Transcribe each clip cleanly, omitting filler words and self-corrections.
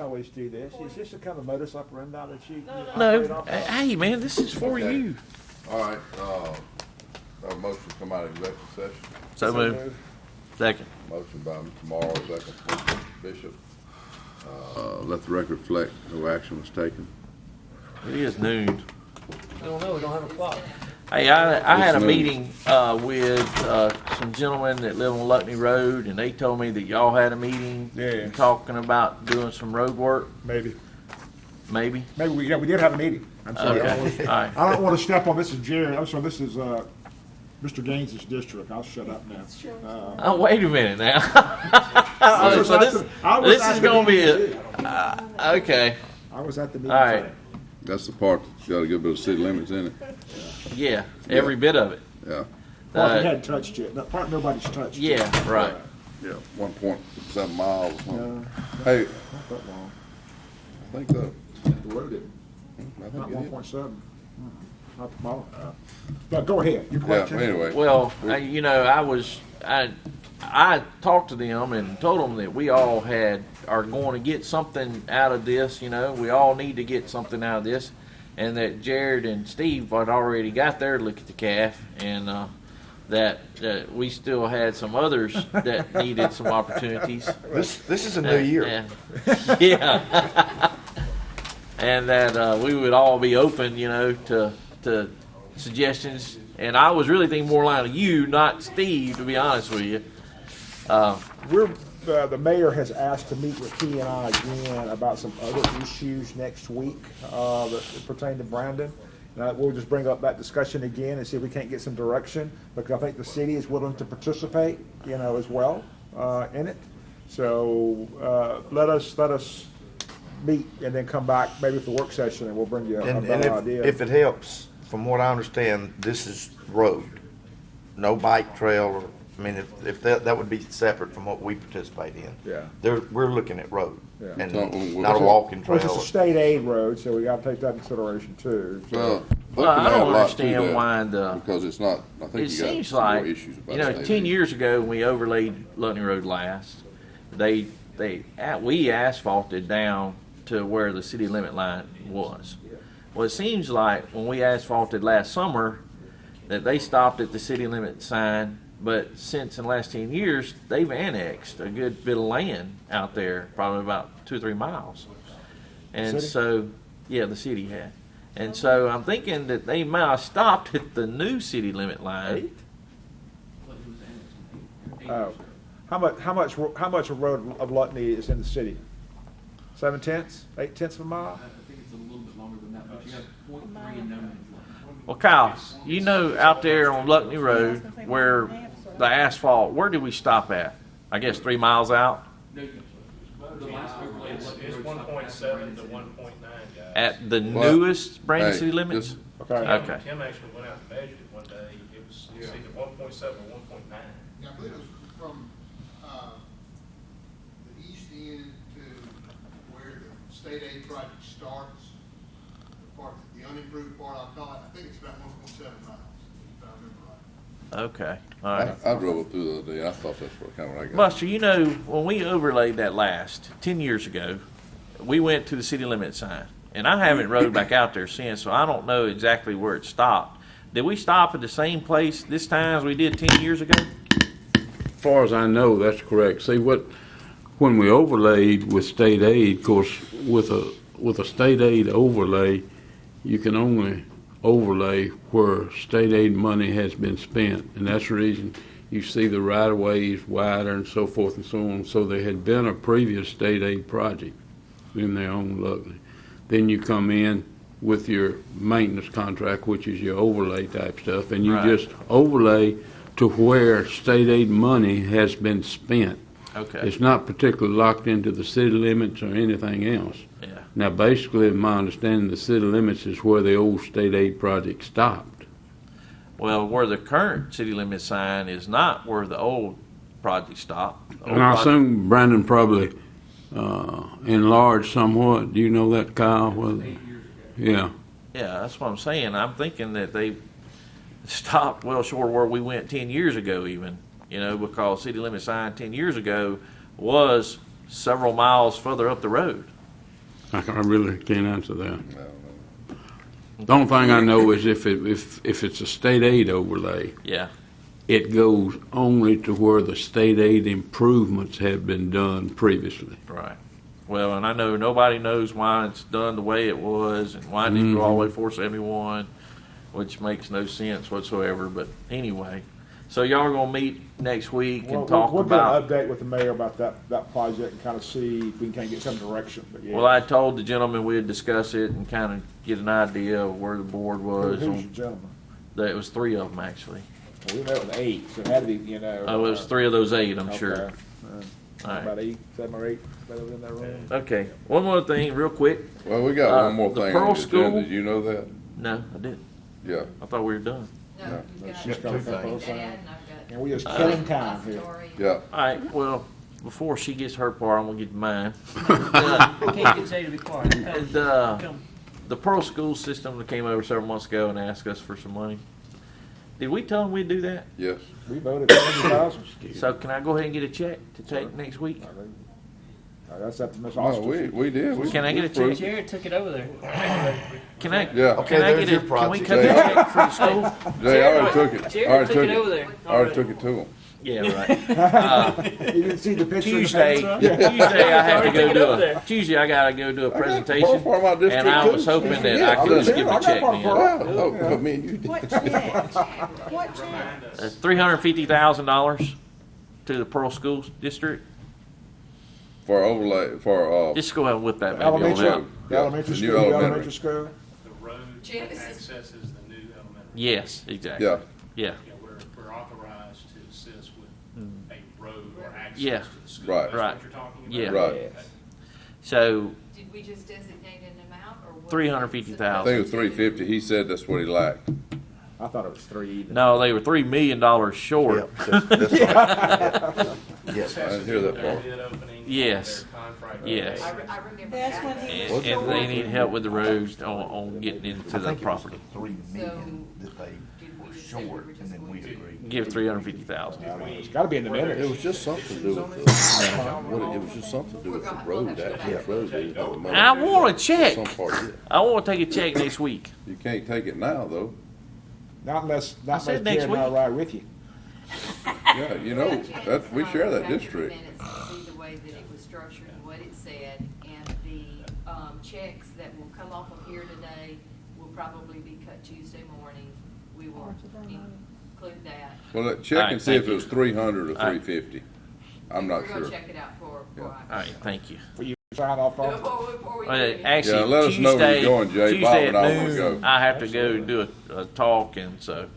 always do this. Is this a kind of modus operandi that you No, operate off of? hey man, this is for Okay. you. All right, our motion to come out of executive session. So move. Second. Motion by Mr. Morrow, second by Mr. Bishop. Let the record reflect, no action was taken. It is noon. I don't know. We don't have a clock. Hey, I had a It's noon. meeting with some gentlemen that live on Luckney Road, and they told me that y'all had a meeting Yeah. talking about doing some road work, Maybe. maybe. Maybe we did have a meeting. I'm sorry. Okay, all right. I don't want to step on. This is Jerry. I'm sorry. This is Mr. Gaines' district. I'll shut up now. Oh, wait a minute now. I was So at this, the- I was this at is the going to be meeting. okay. I was at the meeting. All right. today. That's the part that's got a good bit of city limits in it. Yeah, every bit of it. Yeah, Part we Uh, hadn't touched yet. That part nobody's touched. yeah, right. yeah, 1.7 miles or something. No, Hey, not that long. I think so. The road didn't. I Not think it is. 1.7. Not tomorrow. But go ahead. Your Yeah, question. anyway. Well, I talked to them and told them that we all are going to get something out of this. You know, we all need to get something out of this, and that Jared and Steve had already got their look at the calf, and that we still had some others that needed some opportunities. This is a new year. And, yeah. And that we would all be open, you know, to suggestions. And I was really thinking more line of you, not Steve, to be honest with you. The mayor has asked to meet with he and I again about some other issues next week that pertain to Brandon. And we'll just bring up that discussion again and see if we can't get some direction, because I think the city is willing to participate, you know, as well in it. So let us meet and then come back maybe with the work session, and we'll bring you a And better idea. if it helps, from what I understand, this is road, no bike trail. Or, I mean, if that would be separate from what we participate in. Yeah. We're looking at road, Yeah. and So, not a walking Well, trail. it's a state aid road, so we got to take that into consideration too. So. Well, I They can add don't a lot to understand that, why because it's not, I think it you got seems some more like, issues about you know, state 10 aid. years ago when we overlaid Luckney Road last, we asphalted down to where the city limit line was. Well, it seems like when we asphalted last summer that they stopped at the city limit sign, but since in the last 10 years, they've annexed a good bit of land out there, probably about 2 or 3 miles. And City? so, yeah, the city had. And so I'm thinking that they might have stopped at the new city limit line. Oh. How much of road of Lutney is in the city? 7/10, 8/10 of a mile? I think it's a little bit longer than that, but you have .3 and no man's land. Well, Kyle, you know out there on Luckney Road where the asphalt, where did we stop at? I guess 3 miles out? No, the last overlay of Luckney It's Road stopped 1.7 to 1.9, guys. At the Well, newest Brandon hey, city limits? just- Okay. Okay. Tim actually went out and measured it one day. It was either 1.7 or 1.9. Yeah, I believe it was from, the east end to where the state aid project starts, the part, the unimproved part, I'll call it, I think it's about 1.7 miles, if I remember right. Okay, all right. I drove it through the other day, I thought that's what kind of I got. Buster, you know, when we overlaid that last, 10 years ago, we went to the city limit sign. And I haven't rode back out there since, so I don't know exactly where it stopped. Did we stop at the same place this time as we did 10 years ago? As far as I know, that's correct. See, when we overlaid with state aid, of course, with a state aid overlay, you can only overlay where state aid money has been spent, and that's the reason you see the right of ways wider and so forth and so on. So there had been a previous state aid project in their own Luckney. Then you come in with your maintenance contract, which is your overlay type stuff, and you Right. just overlay to where state aid money has been spent. Okay. It's not particularly locked into the city limits or anything else. Yeah. Now, basically, in my understanding, the city limits is where the old state aid project stopped. Well, where the current city limit sign is not where the old project stopped. The old And I project- assume Brandon probably enlarged somewhat. Do you know that, Kyle? Well, 8 years ago. yeah. Yeah, that's what I'm saying. I'm thinking that they stopped well short of where we went 10 years ago even, you know, because city limit sign 10 years ago was several miles further up the road. I really can't answer that. I don't know. The only thing I know is if it's a state aid overlay, Yeah. it goes only to where the state aid improvements have been done previously. Right. Well, and I know nobody knows why it's done the way it was and why it didn't go all the way 471, which makes no sense whatsoever. But anyway, so y'all are going to meet next week and talk we'll about. get an update with the mayor about that project and kind of see if we can get some direction. But yeah. Well, I told the gentleman we'd discuss it and kind of get an idea of where the board was. Who's your gentleman? It was 3 of them, actually. Well, we met with 8, so it had to be, you know. Oh, it was 3 of those 8, I'm okay. sure. All right. About 8, 7 or 8, about in that room. Okay. One more thing, real quick. Well, we got one more the thing Pearl on the School- agenda. Did you know that? No, I didn't. Yeah. I thought we were done. No, you've got She's got a Dad, couple and of I've got. And we just killing time here. Repository. Yeah. All right. Well, before she gets her part, I'm going to get to mine. I can't get Jay to be quiet. And, the Pearl school system that came over several months ago and asked us for some money. Did we tell them we'd do that? Yes. We voted 20,000. So can I go ahead and get a check to take next week? That's up to Ms. No, Austin. we did. Can I get a check? Jared took it over there. Can I? Yeah. Okay, Can I there's get your a? Can we project. cut a check for the school? Jay, I already took it. Jared I already took took it over there. I already took it to him. Yeah, right. You didn't see the picture? Tuesday, Of the Tuesday I had to go Already took it do over there. Tuesday I gotta go do a Pearl presentation, part of my district and I too. was hoping that Yeah, I could just give a check then. Oh, I mean, you did. What check? What check? $350,000 to the Pearl School District. For overlay, for, Just go ahead and whip that baby on Elementary, out. the Yeah, elementary the new school, the elementary. elementary school. The road Genesis. accesses the new elementary. Yes, exactly. yeah. Yeah. Yeah, we're authorized to assist with a road or access Yeah. to the school. Right. That's Right. what you're talking about? Yeah. Right. Okay. So Did we just designate an amount or what? 350,000. I think it was 350. He said that's what he lacked. I thought it was 3 even. no, they were $3 million short. Yep, that's right. Yes. I didn't hear that Their part. bid opening, Yes. their contract. Yes. I remember That's that. when he And, and they need help with the roads on getting into I the think it was property. the 3 million that they Did we were just say we short, were just and then going we to- agreed. Give 350,000. It's gotta be in the minutes. It was just something to do with the, it was just something to do with the road, actual road. They didn't have the money. I want a check. Some part of it. I want to take a check next week. You can't take it now, though. Not unless said Jared next and I week. ride with you. Yeah, you know, that, we share that district. Minutes to see the way that it was structured and what it said, and the checks that will come off of here today will probably be cut Tuesday morning. We will include that. Well, check and see if thank it was you. 300 or All right. 350. I'm not We're sure. gonna check it out for Yeah. All right, thank you. Will you sign off on it? Before we do Well, anything. actually, Yeah, let us know where you're going, Jay. Tuesday Bob at and I wanna noon, go. I have to go do a talk, and so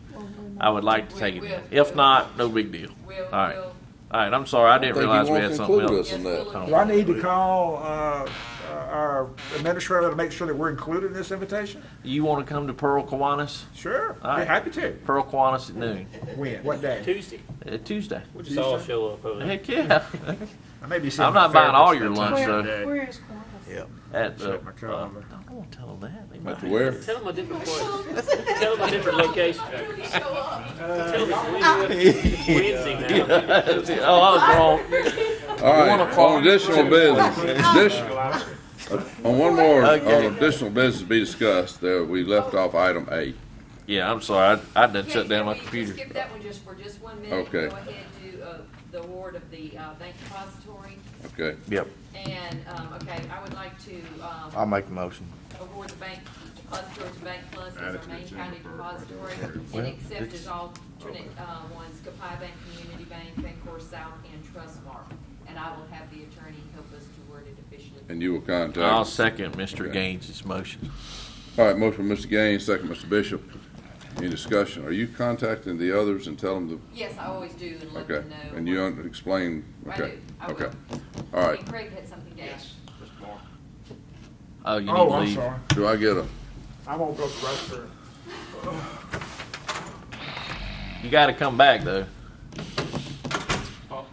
I would like to take it. If not, no big deal. We'll, All right. we'll, All right, I'm sorry, I didn't think realize you we want had to something include else. us in yes, that. we'll Do I need to call our administrator to make sure that we're included in this invitation? You want to come to Pearl Kiwanis? Sure, All I'd be right. happy to. Pearl Kiwanis at noon. When? What day? Tuesday, Tuesday. we'll just all show up over there. Heck yeah. I may be seeing I'm not my buying all therapist your that lunch, time. though. Where is Qantas? Yep. At the, Check my calendar. I won't tell them that. They might But where? Tell them a different place. Tell them a different location. show up. Tell them it's Wednesday now. Oh, I was wrong. All right, wanna call- on additional business, on one more, Okay. additional business to be discussed, there, we left off item A. Yeah, I'm sorry. I done Okay, shut down my can we computer. Skip that one just for just 1 minute. Okay. Go ahead to the award of the bank depository. Okay, Yep. And, okay, I would like to, I'll make the motion. award the bank depository to Bank Plus as our main county depository and accept as alternate, ones, Copiah Bank, Community Bank, Bancorp South, and Trustmark. And I will have the attorney help us to word it officially. and you will contact. I'll second Mr. Okay. Gaines' motion. All right, motion from Mr. Gaines, second Mr. Bishop. Any discussion? Are you contacting the others and tell them to, Yes, I always do and let okay, them know. and you explain, I okay, do. I okay. will. All right, And Craig had something to add. Mr. Moore. Oh, you need Oh, to I'm leave. sorry. do I get a, I won't go to the restroom. You got to come back though.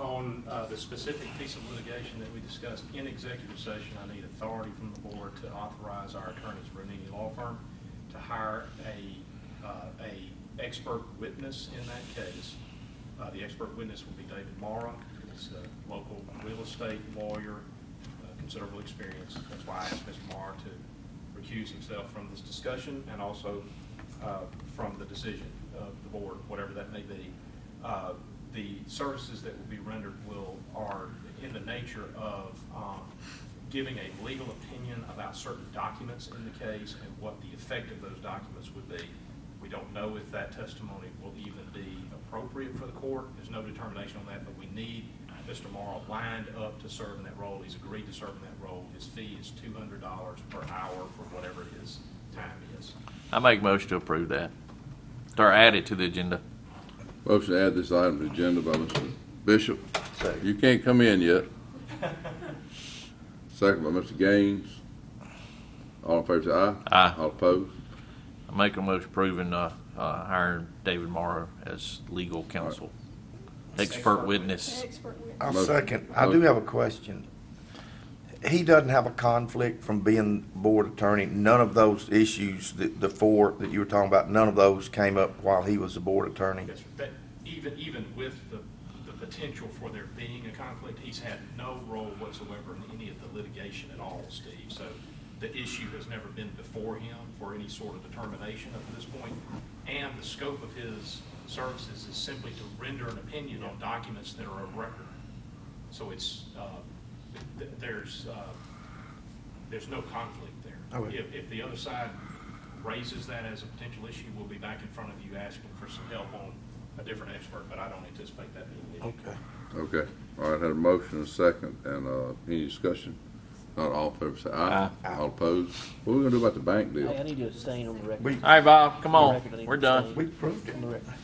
On the specific piece of litigation that we discussed in executive session, I need authority from the board to authorize our attorneys for any law firm to hire a expert witness in that case. The expert witness will be David Mara. He's a local real estate lawyer, considerable experience. That's why I asked Mr. Marr to recuse himself from this discussion and also from the decision of the board, whatever that may be. The services that will be rendered are in the nature of giving a legal opinion about certain documents in the case and what the effect of those documents would be. We don't know if that testimony will even be appropriate for the court. There's no determination on that, but we need Mr. Morrow lined up to serve in that role. He's agreed to serve in that role. His fee is $200 per hour for whatever his time is. I make a motion to approve that. Or add it to the agenda. Motion to add this item to the agenda by Mr. Bishop. Second. You can't come in yet. Second by Mr. Gaines. All in favor say aye. Aye. All opposed? I make a motion approving hiring David Morrow as legal counsel. Expert witness. I'll Motion. second. I do have a question. He doesn't have a conflict from being board attorney. None of those issues, the four that you were talking about, none of those came up while he was the board attorney. Yes, sir. That even with the potential for there being a conflict, he's had no role whatsoever in any of the litigation at all, Steve. So the issue has never been before him for any sort of determination up to this point. And the scope of his services is simply to render an opinion on documents that are of record. So it's there's no conflict there. Okay. If the other side raises that as a potential issue, we'll be back in front of you asking for some help on a different expert, but I don't anticipate that being an issue. Okay. Okay. All right, had a motion and a second, and any discussion? Not all in favor say aye. Aye. All opposed? What are we gonna do about the bank deal? Hey, I need to abstain on the record. We, All right, Bob, come On the on. record, I need to We're done. abstain. we approved it. On the record.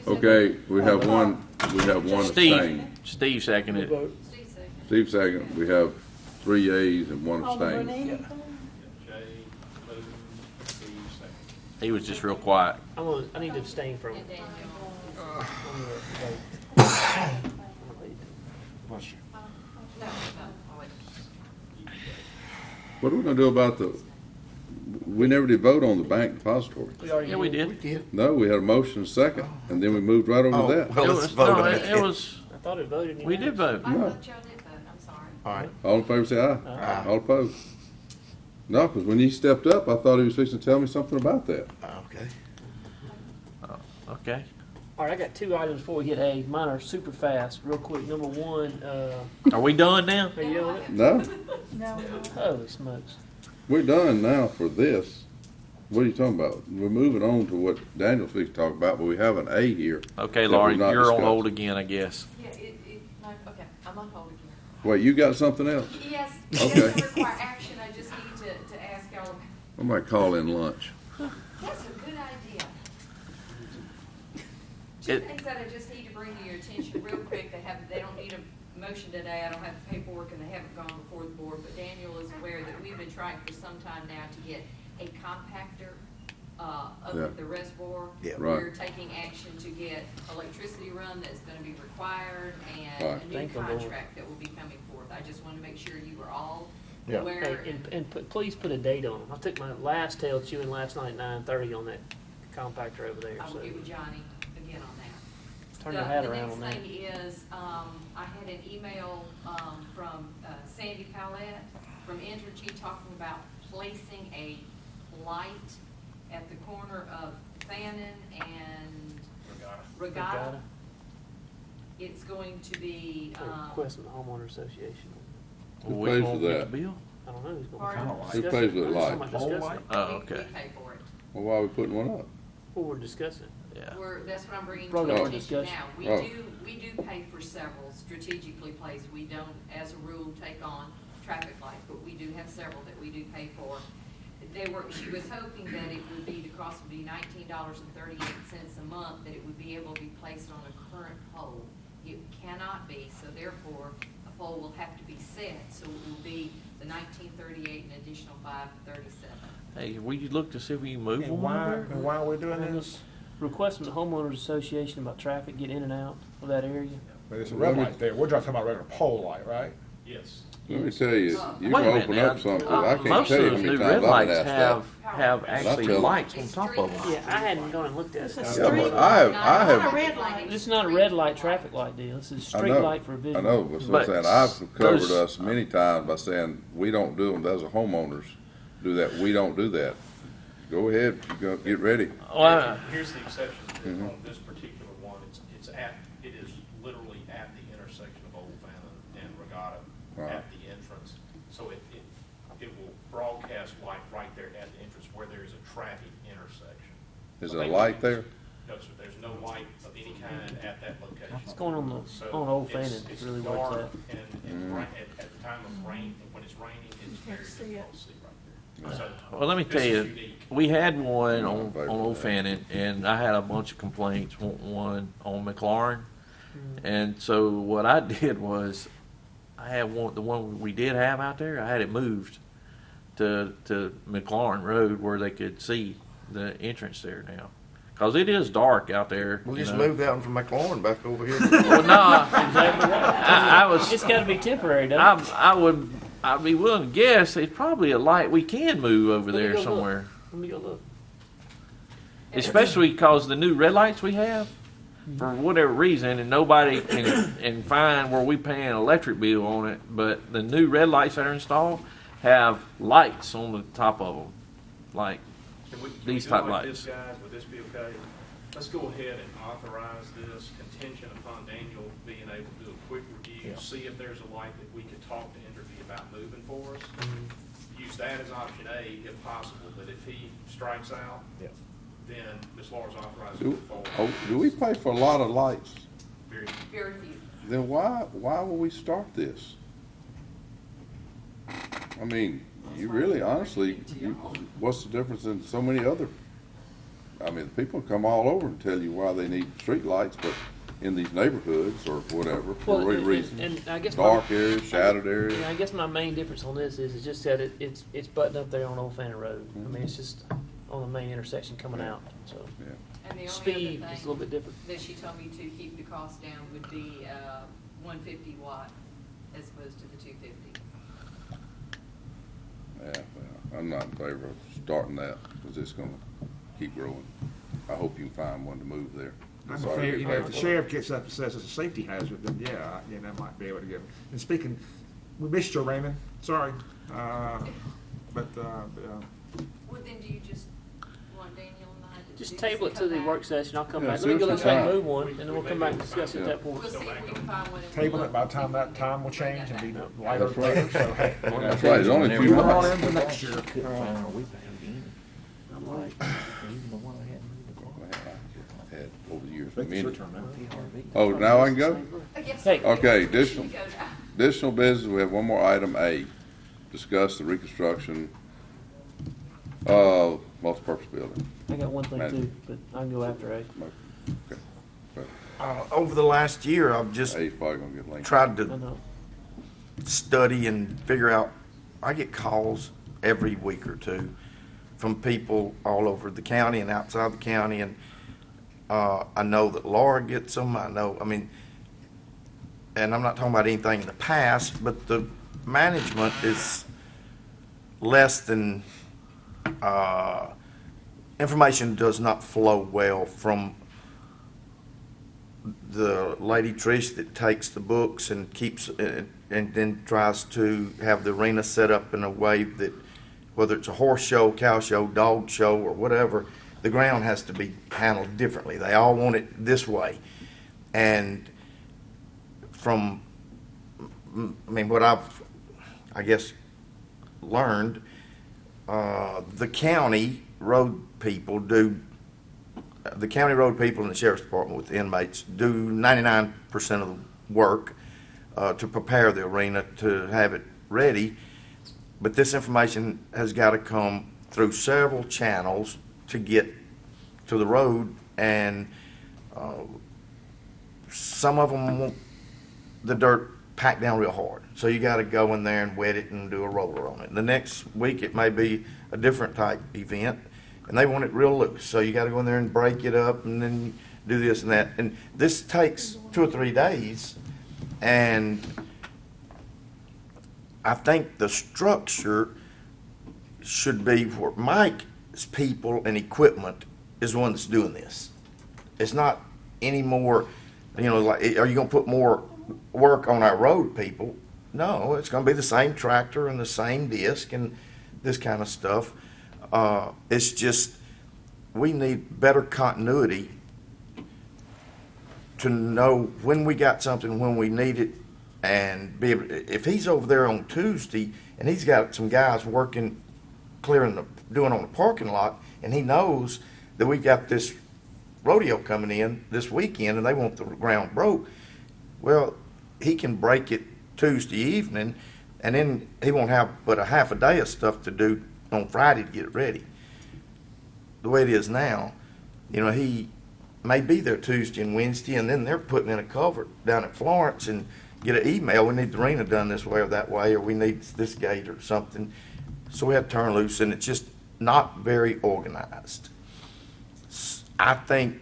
Okay, we have one Steve, abstain. Steve seconded it. Steve second. Steve second. We have 3 yeas and 1 On the abstain. Bernini Yeah, thing? Jay, Lou, Steve, second. He was just real quiet. I need to abstain from And Daniel. on the vote. No, no, I'll wait. What are we gonna do about we never did vote on the bank depository. Yeah, we did. No, we had a motion and a second, and then we moved right over Oh, to that. well, It let's was, vote no, on it it. was, I thought it voted. we did vote. I No. thought y'all did vote, I'm sorry. All right. All in favor say aye. Aye. All opposed? No, because when he stepped up, I thought he was fixing to tell me something about that. Okay. Okay. All right, I got 2 items before we hit A. Mine are super fast, real quick. Number one, Are we done now? are you doing it? No, No. Holy smokes. we're done now for this. What are you talking about? We're moving on to what Daniel's fixing to talk about, but we have an A here. Okay, that Laurie, we've not you're on discussed. hold again, I guess. Yeah, no, okay, I'm on hold again. Wait, you got something else? Yes, it Okay. doesn't require action, I just need to ask y'all, I might call in lunch. that's a good idea. Two It- things that I just need to bring to your attention real quick, they don't need a motion today, I don't have the paperwork and they haven't gone before the board, but Daniel is aware that we've been trying for some time now to get a compactor up Yeah. at the reservoir. Yeah. Right. We're taking action to get electricity run that's gonna be required and Right. a new Thank the Lord. contract that will be coming forth. I just wanted to make sure you were all Yeah. aware. Hey, please put a date on them. I took my last tail chewing last night at 9:30 on that compactor over there. I will So get with Johnny again on that. turn your hat around on The that. next thing is, I had an email, from Sandy Pallette from Entergy talking about placing a light at the corner of Fannin and Regatta. Regatta. It's going to be, Request from the homeowner association. Who We pays won't for get that? the bill? I don't know who's going Pardon? to. Who pays for the light? Oh, we okay. pay for it. Well, why are we putting one up? Well, we're discussing. Yeah. That's what I'm bringing to Brought your up for attention discussion. now. Oh. We do pay for several strategically placed. We don't, as a rule, take on traffic lights, but we do have several that we do pay for. She was hoping that it would be, the cost would be $19.38 a month, that it would be able to be placed on a current pole. It cannot be, so therefore, a pole will have to be set, so it will be the $19.38 and additional $5.37. Hey, we look to see if we can move And one why, over? and why are we doing this? Request from the homeowners association about traffic, get in and out of that area. Well, there's a red light there. We're just talking about regular pole light, right? Yes. Let me tell you, you Wait can a minute open now. up something, 'cause I can't Most tell of you those how new many red times I've lights been asked that. have actually tell 'em. lights on top of them. Yeah, I hadn't gone and looked at it. Yeah, but I have, red light. This is not a red light traffic light deal. This is I street know, light for visual. I know, but so I'm But saying, I've covered those- us many times by saying, we don't do them, those are homeowners do that, we don't do that. Go ahead, you go, get ready. Well, Here's the exception. Mhm. On this particular one, it is literally at the intersection of Old Fannin and Regatta, Right. at the entrance. So it will broadcast light right there at the entrance where there is a traffic intersection. Is there a light there? No, sir, there's no light of any kind at that location. It's going on So on Old it's- Fannin. It's it's really where dark, it's at. and at the time of rain, when it's raining, it's very difficult to see right there. So Well, let me this tell is you, unique. we had one I'm on in favor of Old that. Fannin, and I had a bunch of complaints. One on McLaurin, and so what I did was, I had the one we did have out there. I had it moved to McLaurin Road where they could see the entrance there now, because it is dark out there. We'll you just know. move that one from McLaurin back over here. Well, no, I was. It's got to be temporary, though. I'd be willing to guess it's probably a light we can move over Let me there go look. somewhere. Let me go look. Especially because the new red lights we have, for whatever reason, and nobody can find where we pay an electric bill on it, but the new red lights that are installed have lights on the top of them, like Can we these do type like lights. this, guys? Would this be okay? Let's go ahead and authorize this contingent upon Daniel being able to do a quick review, see if there's a light that we could talk to Entergy about moving for us. Use that as option A if possible, but if he strikes out, then Ms. Laura's authorized to Do, move forward. do we pay for a lot of lights? Very Very few. Then why will we start this? I mean, you really, honestly, what's the difference in so many other? I mean, people come all over and tell you why they need street lights, but in these neighborhoods or whatever, for Well, a and- reason. and I guess Dark areas, shadowed areas. Yeah, I guess my main difference on this is just that it's buttoned up there on Old Fannin Road. I mean, it's just on the main intersection coming out. So Yeah. And the only speed other is a little bit thing different. that she told me to keep the cost down would be 150 watt as opposed to the 250. Yeah, well, I'm not in favor of starting that, because it's gonna keep growing. I hope you can find one to move there. I'm Sorry. afraid, you know, if the sheriff gets up and says it's a safety hazard, then yeah, I might be able to get. And speaking, we missed you, Raymond. Sorry, but Well, then do you just want Daniel and I to Just do this table and it to the come work back? session. I'll come Yeah, back. see Let me go what look you back and find. move one, and then we'll come back and discuss it at that point. We'll see if we can find one. and table we'll it by the time that time will change and be lighter. That's right. later, so, hey, That's right, there's only two we're on lights. into next year. I'm like, even the one I had moved I've had over the years, I think it's your many. turn now. Oh, now I can go? Yes, Hey. sir. Okay, You additional, go now. additional business, we have one more item, A. Discuss the reconstruction of multipurpose building. I got one thing Man. too, but I can go after A. Okay. Over the last year, I've just A's probably gonna get linked. tried I to know. study and figure out. I get calls every week or two from people all over the county and outside the county, and I know that Laura gets them. I mean, and I'm not talking about anything in the past, but the management is less than, information does not flow well from the lady Trish that takes the books and keeps, and then tries to have the arena set up in a way that, whether it's a horse show, cow show, dog show, or whatever, the ground has to be handled differently. They all want it this way. And from, I mean, what I've, I guess, learned, the county road people do, the county road people and the sheriff's department with the inmates do 99% of the work to prepare the arena to have it ready. But this information has got to come through several channels to get to the road, and some of them want the dirt packed down real hard. So you got to go in there and wet it and do a roller on it. The next week it may be a different type event, and they want it real loose. So you got to go in there and break it up and then do this and that. And this takes 2 or 3 days, and I think the structure should be where Mike's people and equipment is the one that's doing this. It's not any more, like, are you gonna put more work on our road people? No, it's gonna be the same tractor and the same disc and this kind of stuff. It's just, we need better continuity to know when we got something, when we need it, and be able, if he's over there on Tuesday and he's got some guys working, doing on the parking lot, and he knows that we've got this rodeo coming in this weekend and they want the ground broke, well, he can break it Tuesday evening, and then he won't have but a half a day of stuff to do on Friday to get it ready. The way it is now, he may be there Tuesday and Wednesday, and then they're putting in a culvert down at Florence and get an email, we need the arena done this way or that way, or we need this gate or something. So we have to turn loose, and it's just not very organized. I think,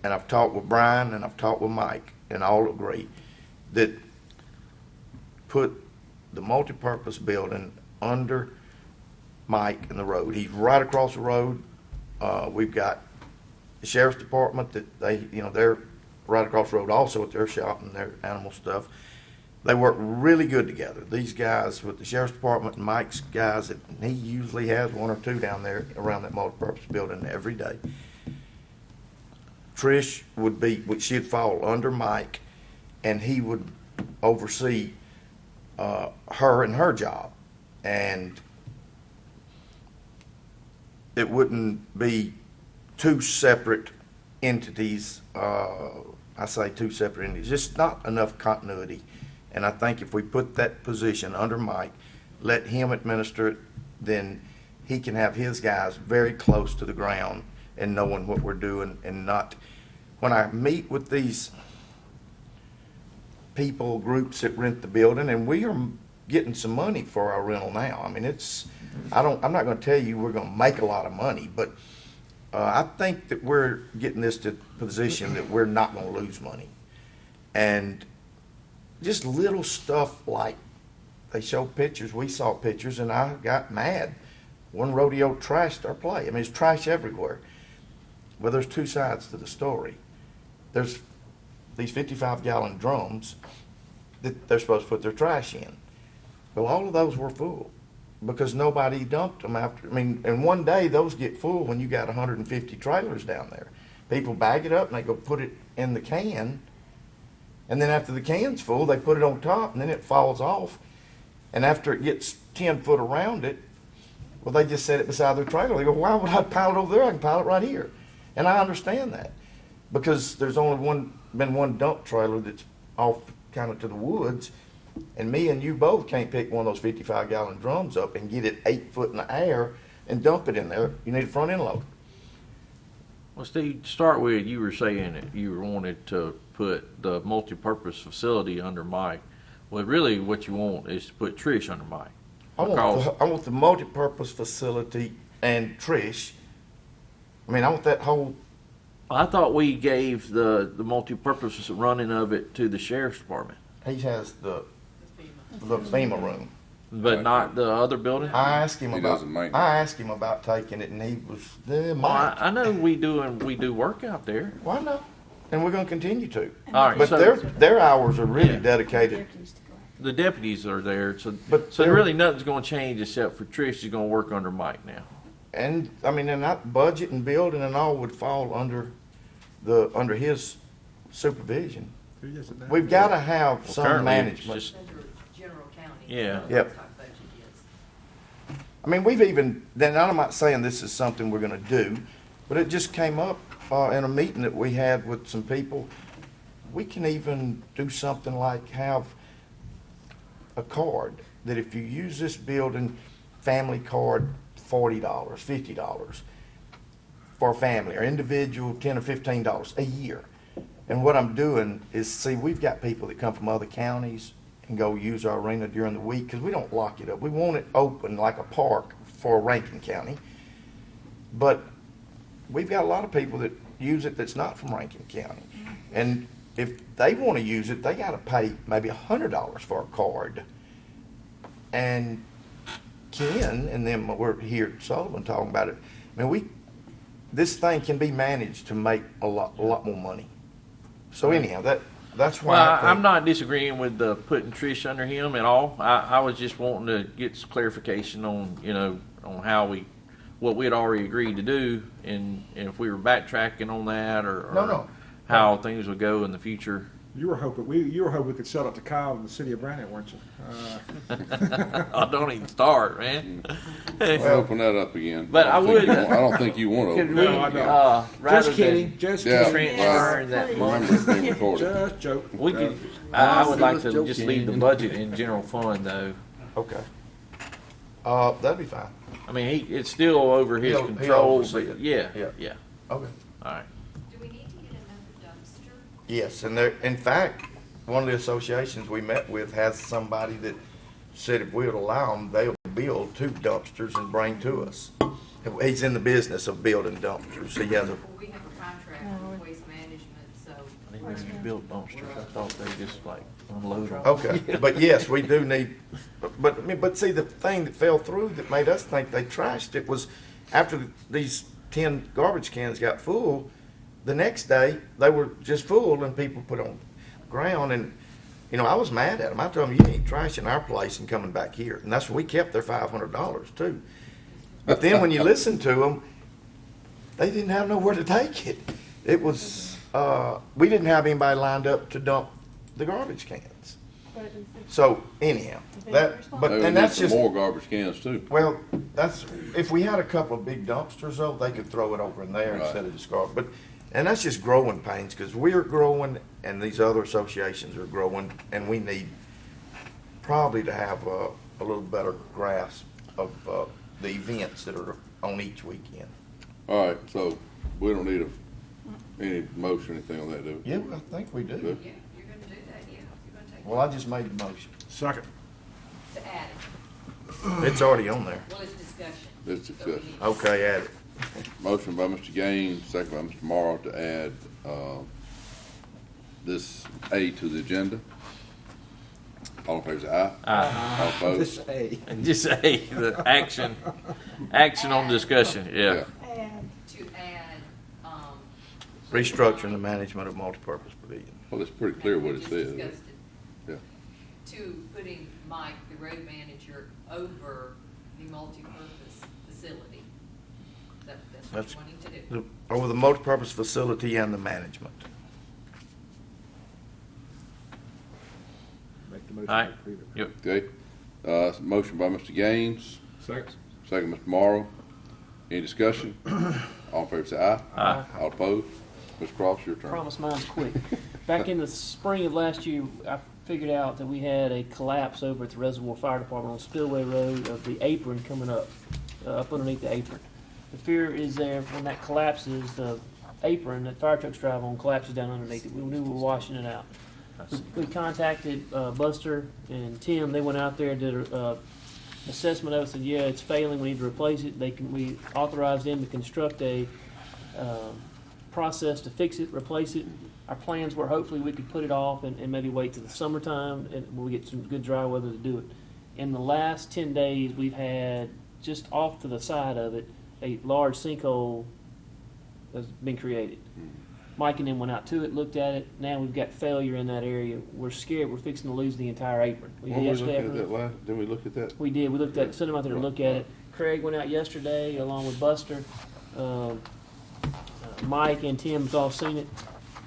and I've talked with Brian and I've talked with Mike, and all agree that put the multipurpose building under Mike and the road. He's right across the road. We've got the sheriff's department that they're right across the road also with their shop and their animal stuff. They work really good together. These guys with the sheriff's department and Mike's guys, he usually has one or two down there around that multipurpose building every day. Trish she'd fall under Mike, and he would oversee her and her job. And it wouldn't be two separate entities. I say two separate entities. Just not enough continuity. And I think if we put that position under Mike, let him administer it, then he can have his guys very close to the ground and knowing what we're doing, and not, when I meet with these people, groups that rent the building, and we are getting some money for our rental now. I mean, I'm not going to tell you we're going to make a lot of money, but I think that we're getting this to position that we're not going to lose money. And just little stuff like they show pictures, we saw pictures, and I got mad. One rodeo trashed our play. I mean, it's trash everywhere. Well, there's two sides to the story. There's these 55-gallon drums that they're supposed to put their trash in. Well, all of those were full because nobody dumped them after. I mean, and one day those get full when you got 150 trailers down there. People bag it up and they go put it in the can. And then after the can's full, they put it on top, and then it falls off. And after it gets 10 foot around it, well, they just set it beside their trailer. They go, why would I pile it over there? I can pile it right here. And I understand that because there's only been one dump trailer that's off kind of to the woods, and me and you both can't pick one of those 55-gallon drums up and get it 8 foot in the air and dump it in there. You need a front end loader. Well, Steve, to start with, you were saying that you wanted to put the multi-purpose facility under Mike. Well, really what you want is to put Trish under Mike. I want the multi-purpose facility and Trish. I mean, I want that whole... I thought we gave the multi-purpose running of it to the sheriff's department. He has the FEMA room. But not the other building? I asked him about taking it, and he was there. I know we do work out there. Well, I know, and we're going to continue to. All right, but so their hours are really dedicated. The deputies are there, so But really nothing's going to change except for Trish is going to work under Mike now. And I mean, and that budget and building and all would fall under his supervision. We've got to have some currently, management. just- Under general county. Yeah. Yep. That's how budget is. I mean, we've even, then I'm not saying this is something we're going to do, but it just came up in a meeting that we had with some people. We can even do something like have a card that if you use this building, family card, $40, $50 for a family, or individual, $10 or $15 a year. And what I'm doing is, see, we've got people that come from other counties and go use our arena during the week because we don't lock it up. We want it open like a park for Rankin County. But we've got a lot of people that use it that's not from Rankin County. And if they want to use it, they got to pay maybe $100 for a card. and Ken, and then we're here at Sullivan talking about it. I mean, this thing can be managed to make a lot more money. So anyhow, that's why. Well, I'm not disagreeing with putting Trish under him at all. I was just wanting to get some clarification on, on what we had already agreed to do, and if we were backtracking on that, or No. how things would go in the future. You were hoping we could sell it to Kyle in the city of Brandon, weren't you? Oh, don't even start, man. Let's open that up again. But I would- I don't think you want to Could open we, that No, I up don't. again. rather Just kidding. than Just Yeah. kidding. transfer that money, Remember, it's being recorded. Just joke. we could. I would like to just leave the budget in general fund, though. Okay. That'd be fine. I mean, it's still over his He'll control, oversee but it. yeah. Okay. All right. Do we need to get another dumpster? Yes, and in fact, one of the associations we met with has somebody that said if we would allow them, they'll build 2 dumpsters and bring to us. He's in the business of building dumpsters. He has a, Well, we have a contract with Waste Management, so. I didn't know you built dumpsters. I thought they just like unload them. okay, but yes, we do need, but see, the thing that fell through that made us think they trashed it was after these 10 garbage cans got full, the next day they were just full and people put on the ground, and I was mad at them. I told them, you ain't trashing our place and coming back here, and that's when we kept their $500 too. But then when you listen to them, they didn't have nowhere to take it. It was we didn't have anybody lined up to dump the garbage cans. So anyhow, Maybe we and need that's some just more garbage cans too. well, that's if we had a couple of big dumpsters though, they could throw it over in there Right. instead of just garbage. But and that's just growing pains because we're growing and these other associations are growing, and we need probably to have a little better grasp of the events that are on each weekend. All right, so we don't need any motion, anything on that, do we? Yeah, I think we do. Good. Yeah, you're gonna do that, yeah. You're gonna take. Well, I just made the motion. Second. To add it. It's already on there. Well, it's discussion. It's So we discussion. need to- Okay, add it. Motion by Mr. Gaines, second by Mr. Morrow to add this A to the agenda. All in favor, say aye. All opposed? This A. And just say the action on discussion. Yeah. To add, Restructuring the management of multipurpose pavilion. Well, it's pretty clear what it we just says. discussed it, Yeah. to putting Mike, the road manager, over the multipurpose facility. That's what That's you're wanting to do. Over the multipurpose facility and the management. Make the motion. All right. to approve it. Yep. Okay, motion by Mr. Gaines, Second. second Mr. Morrow. Any discussion? All in favor, say aye. Aye. All opposed? Mr. Cross, your turn. Promise mine's quick. Back in the spring of last year, I figured out that we had a collapse over at the Reservoir Fire Department on Spillway Road of the apron coming up underneath the apron. The fear is there when that collapses, the apron that fire trucks drive on collapses down underneath it. We knew we were washing it out. We contacted Buster and Tim. They went out there and did a assessment of it. Said, yeah, it's failing. We need to replace it. We authorized them to construct a process to fix it, replace it. Our plans were hopefully we could put it off and maybe wait till the summertime and we'll get some good dry weather to do it. In the last 10 days, we've had just off to the side of it a large sinkhole has been created. Mike and them went out to it, looked at it. Now we've got failure in that area. We're scared. We're fixing to lose the entire apron. When we looked at that last, did we look at that? We did. We looked at, sent them out there to look at it. Craig went out yesterday along with Buster. Mike and Tim's all seen it.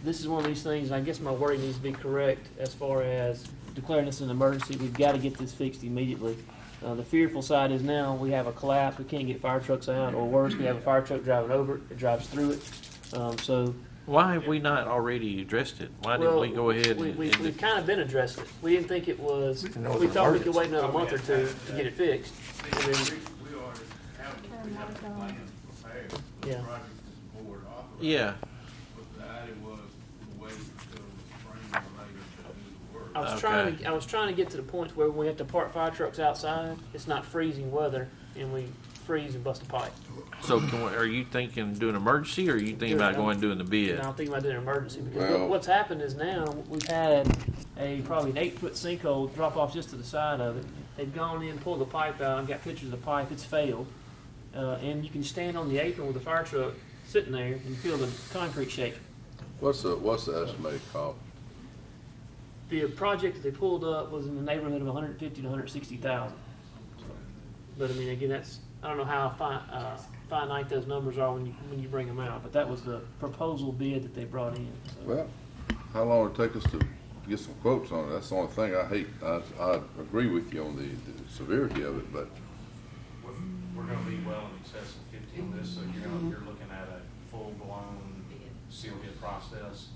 This is one of these things, and I guess my wording needs to be correct as far as declaring this an emergency. We've got to get this fixed immediately. The fearful side is now we have a collapse. We can't get fire trucks out, or worse, we have a fire truck driving over it. It drives through it. So Why have we not already addressed it? Why didn't we go ahead we've kind of been addressing it. We didn't think it was. didn't know it We was thought we could emergency. wait another month or two to get it fixed. And then, We already have a plan prepared for the Yeah. project this board authorized. Yeah. But the idea was to wait until the spring or later to do the work. I was trying to get to the point where we have to park fire trucks outside. It's not freezing weather, and we freeze and bust a pipe. So are you thinking doing emergency, or are you thinking about going and doing the bid? And I'm thinking about doing an emergency because Well- what's happened is now we've had probably an 8-foot sinkhole drop off just to the side of it. They've gone in, pulled the pipe out, and got pictures of the pipe. It's failed, and you can stand on the apron with the fire truck sitting there and feel the concrete shaking. What's the estimated cost? The project that they pulled up was in the neighborhood of 150 to 160,000. But I mean, again, I don't know how finite those numbers are when you bring them out. But that was the proposal bid that they brought in. So. Well, how long would it take us to get some quotes on it? That's the only thing I hate. I agree with you on the severity of it, but We're gonna be well in excess of 50 on this, so you're looking at a full-blown seal bid process.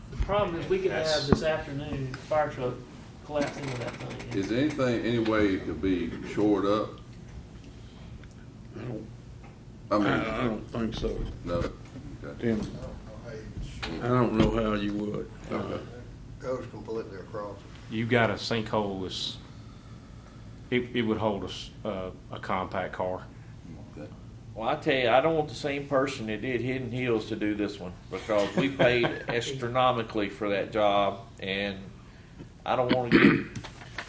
The problem is we could have this afternoon a fire truck collapse into that thing. is there any way it could be shored up? I mean, I don't think so. no. Okay. Tim, I don't know how you would. Okay. Goes completely across. You've got a sinkhole that's, it would hold a compact car. Okay. Well, I tell you, I don't want the same person that did Hidden Hills to do this one, because we paid astronomically for that job, and I don't want to get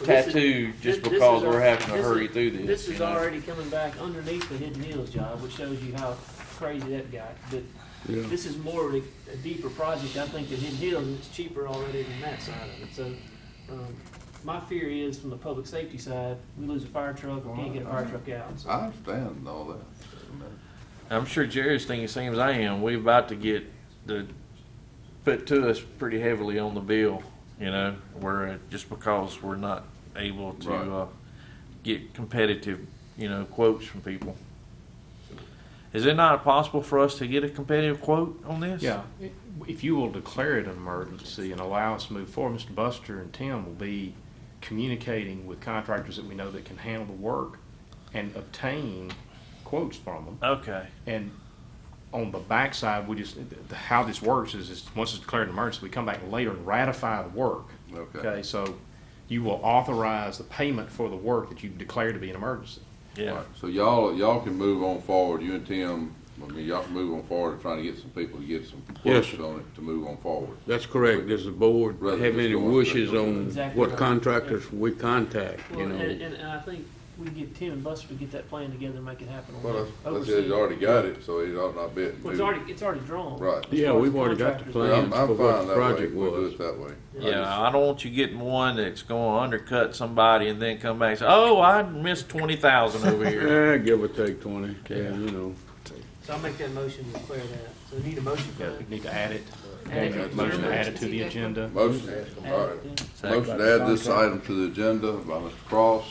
tattooed just This because is we're having to this hurry is- through this. This is you know? already coming back underneath the Hidden Hills job, which shows you how crazy that got. But Yeah. this is more of a deeper project, I think, than Hidden Hills, and it's cheaper already than that side of it. So, my fear is, from the public safety side, we lose a fire truck or can't get a fire truck out. So. I understand all that. I'm sure Jerry's thinking the same as I am. We're about to get put to us pretty heavily on the bill, you know, where just because we're not able to Right. get competitive, you know, quotes from people. Is it not possible for us to get a competitive quote on this? Yeah, if you will declare it an emergency and allow us to move forward, Mr. Buster and Tim will be communicating with contractors that we know that can handle the work and obtain quotes from them. Okay. And on the backside, how this works is once it's declared an emergency, we come back later and ratify the work. Okay. So you will authorize the payment for the work that you declare to be an emergency. Yeah. Right. So y'all can move on forward, you and Tim, I mean, y'all can move on forward and trying to get some people to get some Yes, quotes sir. on it to move on forward. That's correct. Does the board Rather have than any just going wishes straight to on Exactly what right. contractors we contact, you Well, know? and I think we can get Tim and Buster to get that plan together and make it happen. Well, that. that's it, he's already got it, so it ought not be. Well, it's already drawn. Right. As Yeah, far as we've the already got the contractors. plan. I'm for what fine the that way, project we'll do was. it that way. Yeah, I don't want you getting one that's going to undercut somebody and then come back and say, "Oh, I missed 20,000 over here." Give or take 20, yeah, you know. So I'll make that motion to declare that. So we need a motion for Yeah, that. we need to add it. Add it. Motion to add it to the agenda. Motion, all right. Motion to add this item to the agenda by Mr. Cross,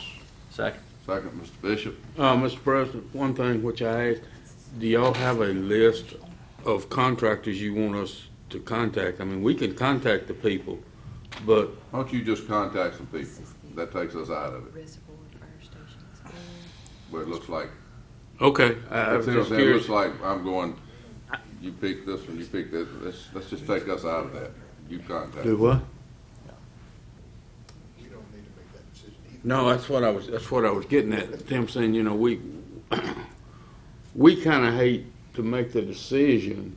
Second. second, Mr. Bishop. Mr. President, one thing which I asked, do y'all have a list of contractors you want us to contact? I mean, we can contact the people, but Why don't you just contact some people? That takes us out of it, Reservoir, fire stations. where it looks like, okay, I was it just looks curious. like I'm going, you pick this one, you pick this, let's just take us out of that. You contact. Do what? We don't need to make that decision either. No, that's what I was getting at. Tim saying, you know, we kind of hate to make the decision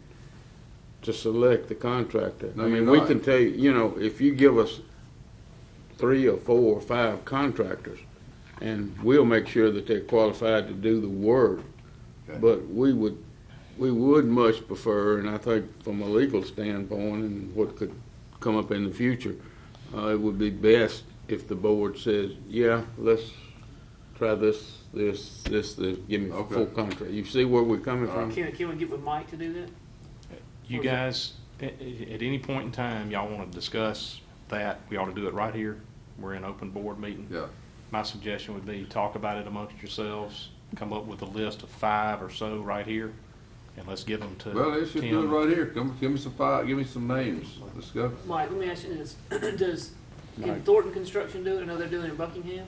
to select the contractor. No, I mean, you're we not. can tell you, you know, if you give us 3 or 4 or 5 contractors, and we'll make sure that they're qualified to do the work. Okay. But we would much prefer, and I think from a legal standpoint and what could come up in the future, it would be best if the board says, yeah, let's try this, give me a Okay. full contract. You see where we're coming from? Can we get with Mike to do that? You guys, at any point in time, y'all want to discuss that, we ought to do it right here. We're in open board meeting. Yeah, My suggestion would be talk about it amongst yourselves, come up with a list of 5 or so right here, and let's give them to well, they should do it Tim. right here. Come, give me some names. Let's go. Mike, let me ask you this. Can Thornton Construction do it? I know they're doing it in Buckingham.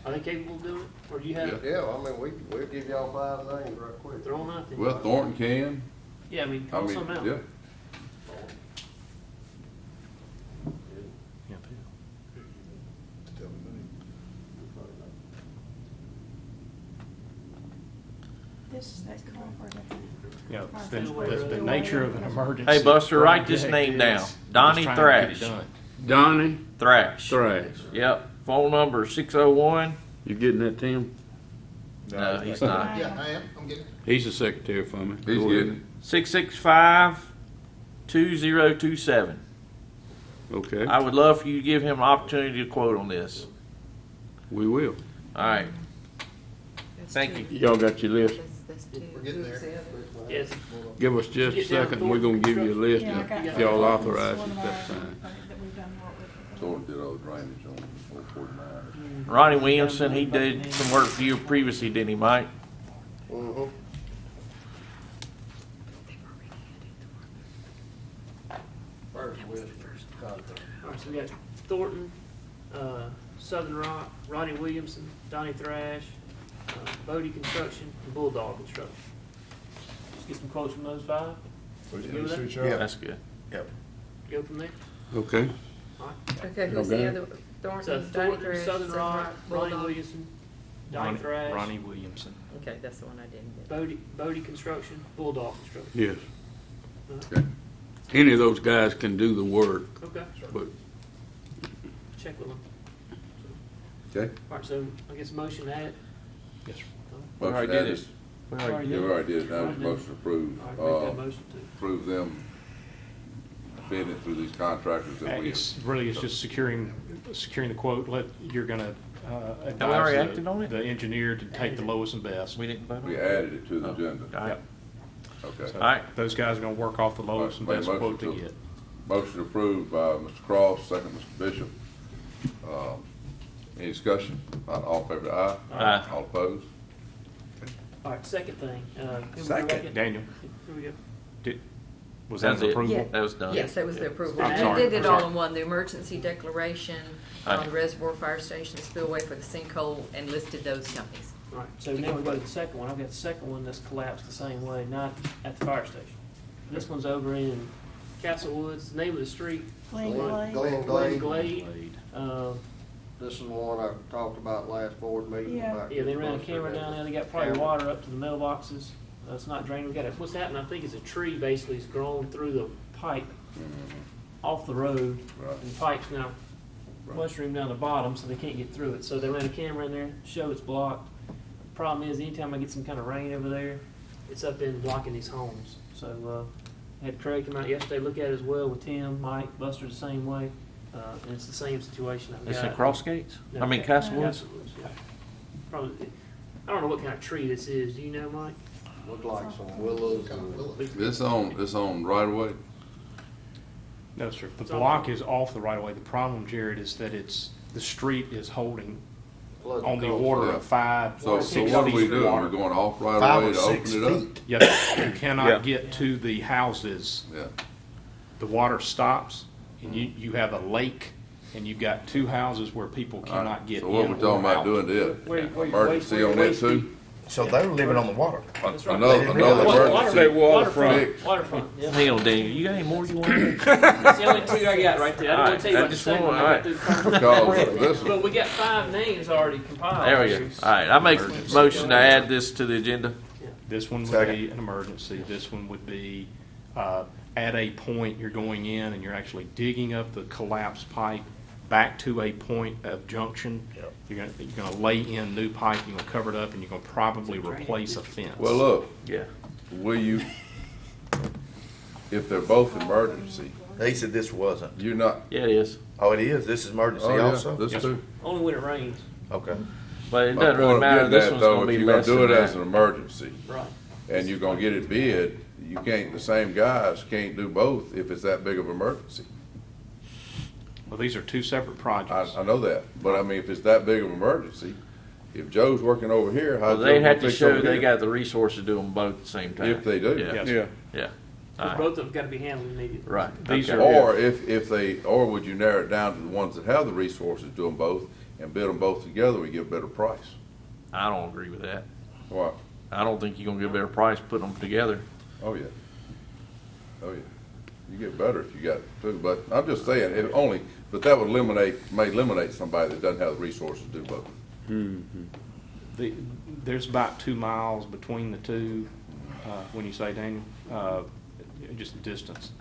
Are they capable of doing it? Or do you have it Yeah, I mean, we'll give y'all 5 names right quick. thrown out there? Well, Thornton can, Yeah, I mean, I call mean, some out. yeah. Yeah, this is that culvert. You know, the nature of an emergency. Hey, Buster, write this project name is down. Donnie just trying to get it Thrash. done. Donnie Thrash. Thrash. Yep. Phone number 601. You getting that, Tim? No, he's not. Yeah, I am, I'm getting it. He's the secretary for me. He's Go ahead. getting 665-2027. Okay, I would love for you to give him an opportunity to quote on this. we will. All right. That's Thank two. you. Y'all got your list? That's two. We're getting there. Yes. Give us just a Get down second, and we're gonna give you a list, Yeah, I and got if that. y'all authorize One it, of that's our- fine. that we've done work with. Sort of did all the drainage on 449. Ronnie Williamson, he did some work for you previously, didn't he, Mike? All right, so we got Thornton, Southern Rock, Ronnie Williamson, Donnie Thrash, Bodie Construction, and Bulldog Construction. Just get some quotes from those five. You good with that? Yeah. That's good. Go from there. Okay, Okay, who's Okay. the other? So Thornton, Donnie Thornton, Thrash, Southern Rock, Ronnie Bulldog. Williamson, Donnie Ronnie, Thrash, Ronnie Williamson. Okay, that's the one I didn't get. Bodie Construction, Bulldog Construction. yes. Okay. Any of those guys can do the work, Okay, but check with them. Okay. All right, so I guess motion to add. Yes, sir. We already Motion did added. it. We already Yeah, we already did, now there's a motion approved. All right, make that motion to. Approve them bidding it through these contractors that we. It's really, it's just securing the quote. You're gonna Have we already advise acted on it? the engineer to take the lowest and best. We didn't vote on We it? added it to the Oh. agenda. All right. Okay. So All right. those guys are gonna work off the lowest and Make a best motion quote to to- get. Motion approved by Mr. Cross, second Mr. Bishop. Any discussion? Not all in favor, aye? Aye. All opposed? All right, second thing. Second. Daniel, Here we go. was that That's an it. approval? That was done. Yes, that was the approval. I'm I sorry, did it I'm all sorry. in one, the emergency declaration Aye. on the reservoir fire station spillway for the sinkhole and listed those companies. All right, so now we go to the second one. I've got the second one that's collapsed the same way, not at the fire station. This one's over in Castle Woods. Name of the street? Glen Glen- Glade. Glen Glade. This is one I talked about last board meeting. Yeah. about Yeah, they ran a camera down there. They got probably Camera. water up to the mailboxes. It's not draining. We got a, what's happened, I think, is a tree basically has grown through the pipe off the road. Right. And the pipe's now mushroom down the bottom, so they can't get through it. So they ran a camera in there, show it's blocked. Problem is, anytime I get some kind of rain over there, it's up in blocking these homes. So I had Craig come out yesterday, look at it as well with Tim, Mike, Buster the same way. And it's the same situation I've got. It's in Cross Gates? No. I mean, Castle Woods? Castle Woods, yeah. Probably, I don't know what kind of tree this is. Do you know, Mike? Looked like some willows and This on right away? No, sir. The It's on- block is off the right of way. The problem, Jared, is that the street is holding flood on the control. order Yeah. of 5. So 6 what are we feet of doing? water. We're going off right 5 away or to 6 open it up? feet. Yes, you cannot Yeah. get to the houses. Yeah. The water stops, and you have a lake, and you've got 2 houses where people cannot get in So what we talking or about out. doing to it? Where- where- Emergency where- on where- that too? So they were living on the water. That's right. Another emergency. Waterfront. Waterfront. Yeah. Hang on, Daniel. You got any more you want to add? That's the only 2 I got right there. I didn't want to tell you All right, about I the just second one. want- I got through the first one. Because this But we got 5 names already compiled. There we go. All right, I make a motion to add this to the agenda. This one would Second. be an emergency. This one would be, at a point, you're going in and you're actually digging up the collapsed pipe back to a point of junction. You're gonna lay in new pipe, you're gonna cover it up, and you're gonna probably replace a fence. Well, look, Yeah. will you, if they're both emergency, They said this wasn't. you're not. Yeah, it is. Oh, it is? This is emergency Oh, yeah, also? this Yes, too. Only when it rains. Okay. But it My doesn't really point of matter. getting This that, one's though, gonna be if you're gonna less do than it as an that. emergency, Right. and you're gonna get it bid, you can't, the same guys can't do both if it's that big of an emergency. Well, these are 2 separate projects. I know that, but I mean, if it's that big of an emergency, if Joe's working over here, Well, how's Joe they gonna have to fix show over they here? got the resources to do them both at the same time. If they do. Yeah. Yes. Yeah. All But right. both of them got to be handled immediately. Right. These Okay. are- Or if they, or would you narrow it down to the ones that have the resources, do them both, and bid them both together, we get a better price? I don't agree with that. What? I don't think you're gonna get a better price putting them together. Oh, yeah. Oh, yeah. You get better if you got two, but I'm just saying, it only, but that would may eliminate somebody that doesn't have the resources to do both. There's about 2 miles between the two, when you say, Daniel, just the distance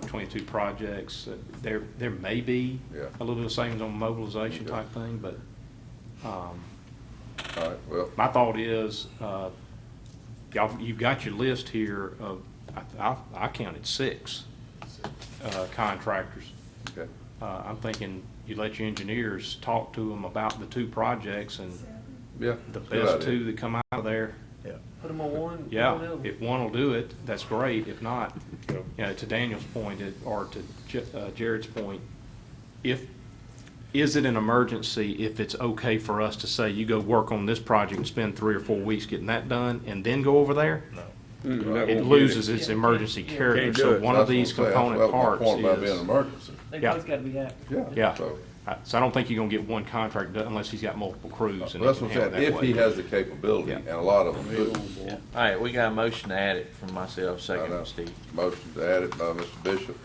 between the two projects. There may be Yeah. a little bit of savings on mobilization type thing, but All right, well, my thought is, you've got your list here of, I counted 6 contractors. okay. I'm thinking you let your engineers talk to them about the 2 projects and Yeah. the good best idea. 2 that come out of there. Put them on one. put Yeah, one of 'em. if one will do it, that's great. If not, you know, to Daniel's point, or to Jared's point, is it an emergency if it's okay for us to say, you go work on this project and spend 3 or 4 weeks getting that done and then go over there? It loses its emergency character, Can't do so it. one of That's what these I'm saying. component That's my parts point about being an is, emergency. They Yeah. both gotta be happy. yeah. So, So I don't think you're gonna get one contract done unless he's got multiple crews. and that's he what can I'm handle saying, it if that he way. has the capability, Yeah. and a lot of them do. All right, we got a motion to add it from myself, I second know. from Steve. Motion to add it by Mr. Bishop,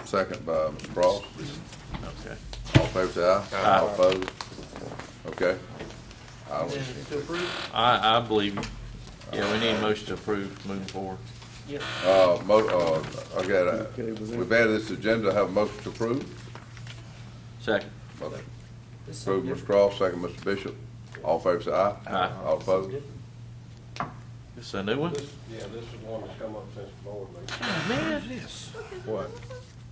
second by Mr. Cross. Okay. All in favor, say aye. Aye. All opposed? Okay. I don't, To approve? I believe you. Yeah, we need a motion to approve moving forward. Yep. okay, we've added this agenda, have a motion to approve. Second. Approve, Mr. Cross, second, Mr. Bishop. All in favor, say aye. Aye. All opposed? This is a new one? This is one that's come up since the board meeting. Oh, man, What?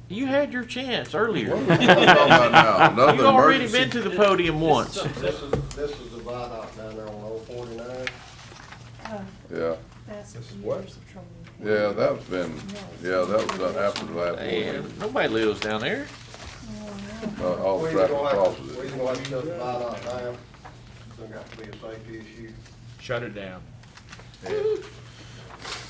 you had your chance earlier. What are we talking about now? Another You already emergency? been to the podium once. This is the viaduct down there on Old 49. Yeah, That's This is what? years of trouble. yeah, that's been, that was done after the last board Man, meeting. nobody lives down there. All the We traffic don't have crosses to, we it. don't have to shut the viaduct down. It's got to be a safety issue. Shut it down.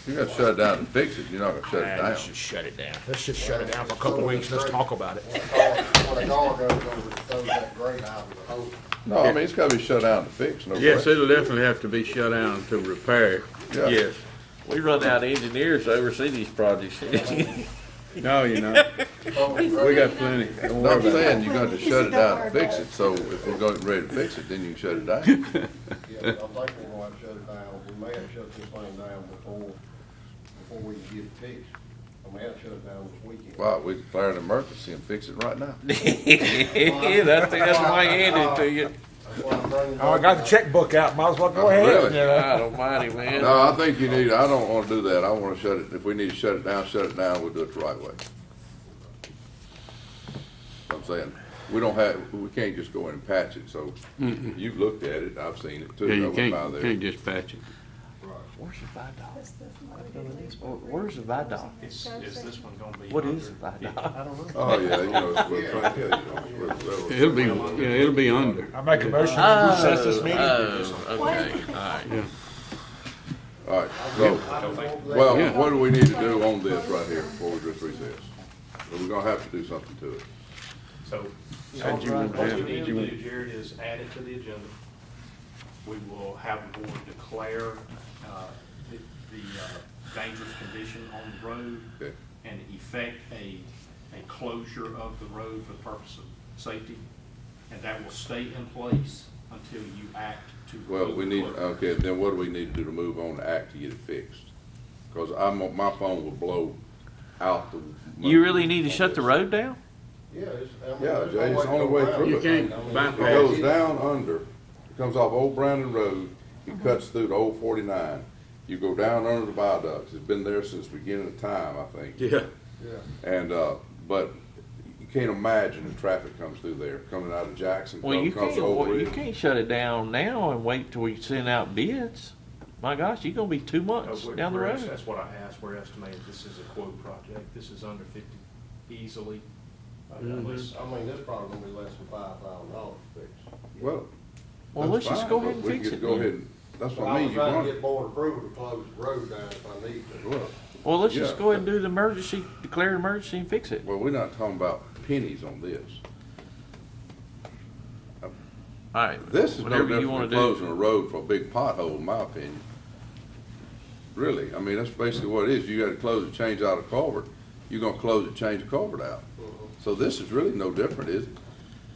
You gotta shut it down and fix it, you're not gonna shut it down. Let's just shut it down. Let's just shut it down for a couple weeks, let's talk about it. When a car goes over, it throws that grate out of the hole. No, I mean, it's gotta be shut down to fix, no Yes, question. it'll definitely have to be shut down to repair it. Yeah. Yes. We run out of engineers to oversee these projects. No, you know, we got plenty. Don't No, worry I'm about it. saying you got to shut it down and fix it, so if we're going, ready to fix it, then you can shut it down. Yeah, I think we're gonna have to shut it down. We may have to shut this thing down before we can get it fixed. I may have to shut it down this weekend. Wow, we declare an emergency and fix it right now. That's why I handed it to you. That's why I'm bringing it Oh, I got the up. checkbook out, might as well go ahead. Really? you know. God almighty, man. No, I think you need, I don't wanna do that, I wanna shut it, if we need to shut it down, we'll do it the right way. I'm saying, we can't just go in and patch it, so you've looked at it, I've seen it too. Yeah, I you went by can't, there. can't just patch it. Where's the viaduct? That's the one. Where's the viaduct? Is this one gonna be? What under is the viaduct? I don't know. Oh, yeah, you know, it's with, It'll be, yeah, it'll be under. I make a motion to recess this meeting. Okay, all right. Yeah. all right, so, well, Yeah. what do we need to do on this right here before we just recess? We're gonna have to do something to it. So, How'd you want what that? we need How'd to you do, want- Jared, is add it to the agenda. We will have the board declare the dangerous condition on the road Okay. and effect a closure of the road for the purpose of safety. And that will stay in place until you act to. Well, remove we the need, closure. okay, then what do we need to do to move on to act to get it fixed? Cause my phone will blow out the. You really need to shut the road down? Yeah, Yeah, Jay, it's the only way through You it. can't It bypass goes it. down under, it comes off Old Brandon Road, it cuts through to Old 49. You go down under the viaducts, it's been there since the beginning of time, I think. Yeah. Yeah. And, but you can't imagine the traffic comes through there, coming out of Jackson, Well, you comes can't, to Old you Bridge. can't shut it down now and wait till we send out bids. My gosh, you're gonna be 2 months We're- down the road. That's what I asked, we're estimating this is a quote project, this is under 50 easily. Unless, I mean, this probably gonna be less than $5,000 to fix. Well, Well, let's that's just fine, go but ahead and we fix can it. Go then. ahead and, that's what I I mean, was you trying to want. get board approval to close the road down if I need to. Well, Well, let's just Yeah. go ahead and do the emergency, declare an emergency and fix it. well, we're not talking about pennies on this. All right. This is no whatever you different wanna than do. closing a road for a big pothole, in my opinion. Really, I mean, that's basically what it is. You gotta close it, change out a culvert. You're gonna close it, change a culvert out. So this is really no different, is it?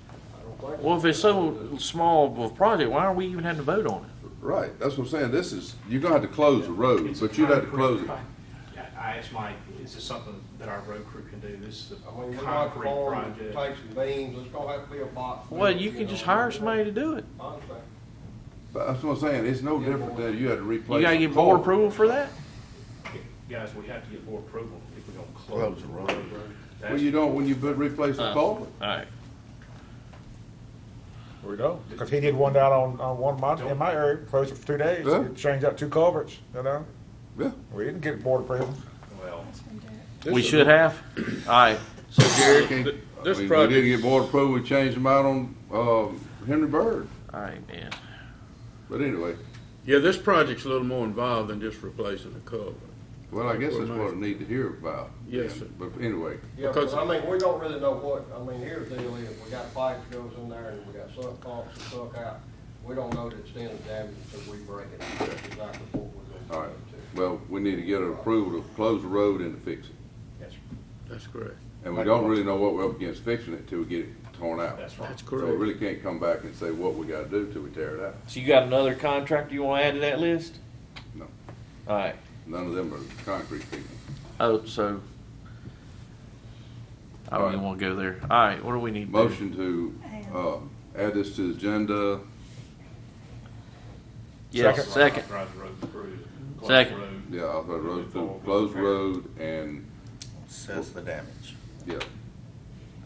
I don't Well, if it's so small of a project, why are we even having to vote on it? Right, that's what I'm saying, this is, you're gonna have to close the road, It's but you'd have to close it. I asked Mike, is this something that our road crew can do? This is I mean, a we're not concrete farm, project. take some beams, it's gonna have to be a box. Well, you can just hire somebody to do it. I understand. But that's what I'm saying, it's no different than you had to replace. You gotta a get board culvert. approval for that? Guys, we have to get board approval if we're gonna close the road. Well, you don't when you replace a culvert. All right. We don't, because he did one down on one of my, in my area, closed it for 2 days, Yeah. changed out 2 culverts, you know? Yeah. We didn't get board approval. Well, We should have? All right. So Gary can't, This I mean, project- we didn't get board approval, we changed them out on, Henry Bird. all right, man. But anyway, Yeah, this project's a little more involved than just replacing a culvert. well, I guess that's what I need to hear about. Yes, sir. But anyway, Yeah, Because- because, I mean, we don't really know what, I mean, here's the deal is, we got pipes goes in there, and we got sunk pumps and suck out. We don't know the extent of damage until we break it, that's exactly what we're all gonna right, do. well, we need to get an approval to close the road and to fix it. yes, sir. That's correct. And we don't really know what we're up against fixing it till we get it torn out. That's right. That's So we correct. really can't come back and say what we gotta do till we tear it out. So you got another contractor you wanna add to that list? No, All right. none of them are concrete people. Oh, so I don't even wanna go there. All right, what do we need to do? Motion to, add this to the agenda. Yes, second. Authorize the road crew to close Second. the road. Yeah, authorize road, Move forward with close the repair. road and, Assess the damage. yeah,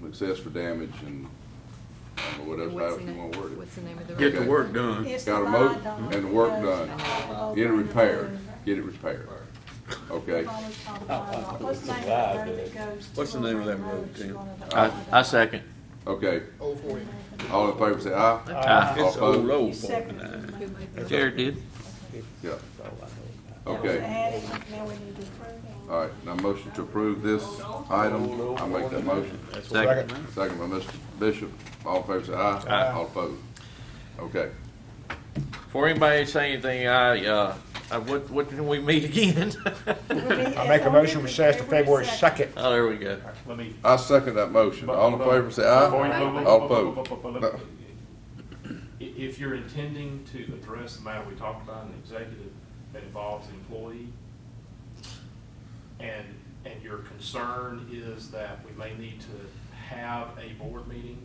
access for damage and, I don't know what else, however you wanna word it. What's the name of the road? Get the Okay. work done. Got a motion and the work done. Get it repaired, get it repaired. Okay, What's the name of that road, Tim? I second. okay. All in favor say aye. Aye. All It's old opposed? road 49. Jared did. Yeah. Okay, all right, now motion to approve this item, I make that motion. Second. Second by Mr. Bishop, all in favor say aye. Aye. All opposed? Okay, Before anybody say anything, what can we meet again? I make a motion, we set to February 2nd. Oh, there we go. Let me. I second that motion, all in favor say aye. All opposed? No. If you're intending to address the matter we talked about in the executive that involves the employee, and your concern is that we may need to have a board meeting,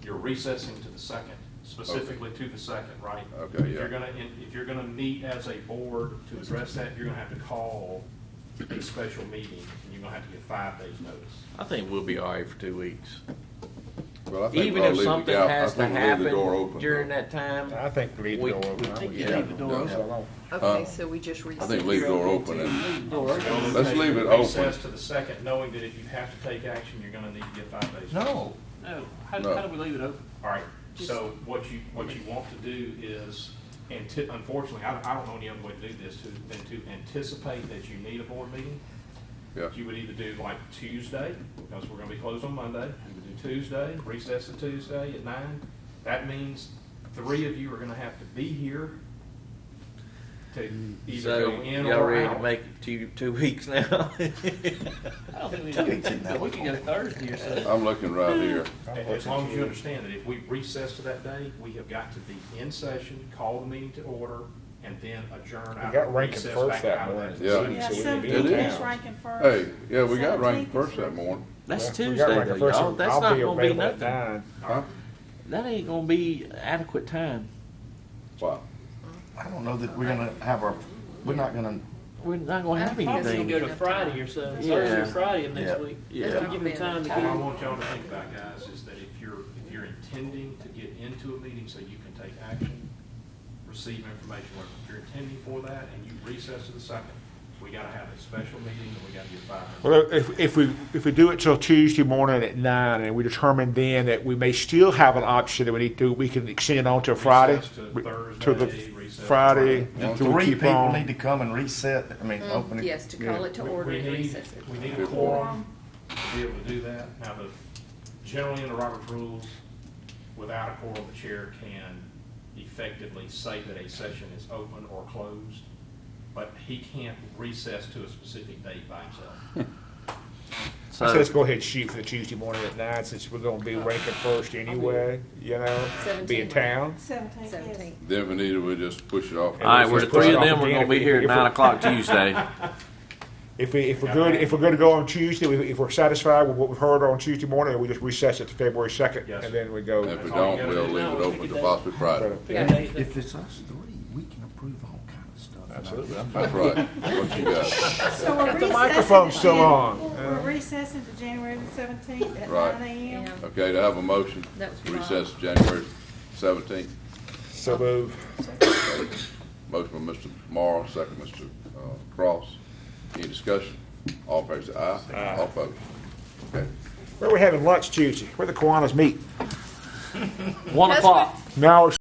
you're recessing to the second, specifically to the second, right? Okay, If yeah. you're gonna meet as a board to address that, you're gonna have to call a special meeting, and you're gonna have to give 5 days notice. I think we'll be all right for 2 weeks. Well, I think Even we'll if leave the something gap- has to I think we'll leave the door happen open, during though. that time, I think we leave the door open. I think you Yeah. leave the door open. Okay, so we just I reset. think leave the door open and, Leave the door open. let's leave it open. Recess to the second, knowing that if you have to take action, you're gonna need to give 5 days. notice. no. No, how No. do we leave it open? All right, so what you want to do is, unfortunately, I don't know any other way to do this, than to anticipate that you need a board meeting. yeah, You would either do like Tuesday, because we're gonna be closed on Monday, you would do Tuesday, recess to Tuesday at 9. That means 3 of you are gonna have to be here to either So go in y'all or ready to out. make it 2 weeks now? I don't think we do. We can go Thursday or so. I'm looking right here. As long as you understand that if we recess to that day, we have got to be in session, call the meeting to order, and then adjourn out. We got of Rankin recess first back that out of morning. Yeah. So we need to be in It is. town. Hey, yeah, we got ranked first that morning. That's Yeah, we Tuesday, got Rankin though, first, y'all. so That's I'll not be gonna be available at nothing. 9. Huh? That ain't gonna be adequate time. Wow. I don't know that we're gonna have we're not gonna, We're not gonna have Probably gonna anything. go to Friday or so, Yeah. Thursday or Friday of next Yeah. week. Yeah. Just to give them time to All I get. want y'all to think about, guys, is that if you're intending to get into a meeting so you can take action, receive information, or if you're intending for that and you recess to the second, we gotta have a special meeting and we gotta get 5 minutes. Well, if we do it till Tuesday morning at 9, and we determine then that we may still have an option that we need to, we can extend it on to Friday. Recess to To the Thursday, recess Friday, Friday. until we 3 keep people on. need to come and reset, I mean, open it. Yes, to call it to order We and need, recess it. we need a quorum to be able to do that. Now, generally in the Robert's rules, without a quorum, the chair can effectively say that a session is open or closed, but he can't recess to a specific date by himself. I So said let's go ahead and shoot for the Tuesday morning at 9 since we're gonna be ranking first anyway, you know, be in 17th. town. 17th. Then if we need it, we'll just push it off. all right, we're the Just push three it of off them. We're again gonna be if here at we- 9 o'clock Tuesday. If we're good to go on Tuesday, if we're satisfied with what we've heard on Tuesday morning, we just recess it to February 2nd, Yes. and then we go. And if we don't, we'll leave it open to possibly Friday. Pick a date. If it's us three, we can approve all kind of stuff. Absolutely. That's right. What you got? So we're The recessing microphone's to still Jan- on. We're recessing to January the 17th at Right. 9 a.m. Yeah. Okay, to have a motion, That was wrong. recess January 17th. So move. Motion by Mr. Morrow, second Mr. Cross. Any discussion? All in favor say aye. Aye. All opposed? Okay. Where are we having lunch Tuesday? Where the Kiwanis meet? 1 That's o'clock. Now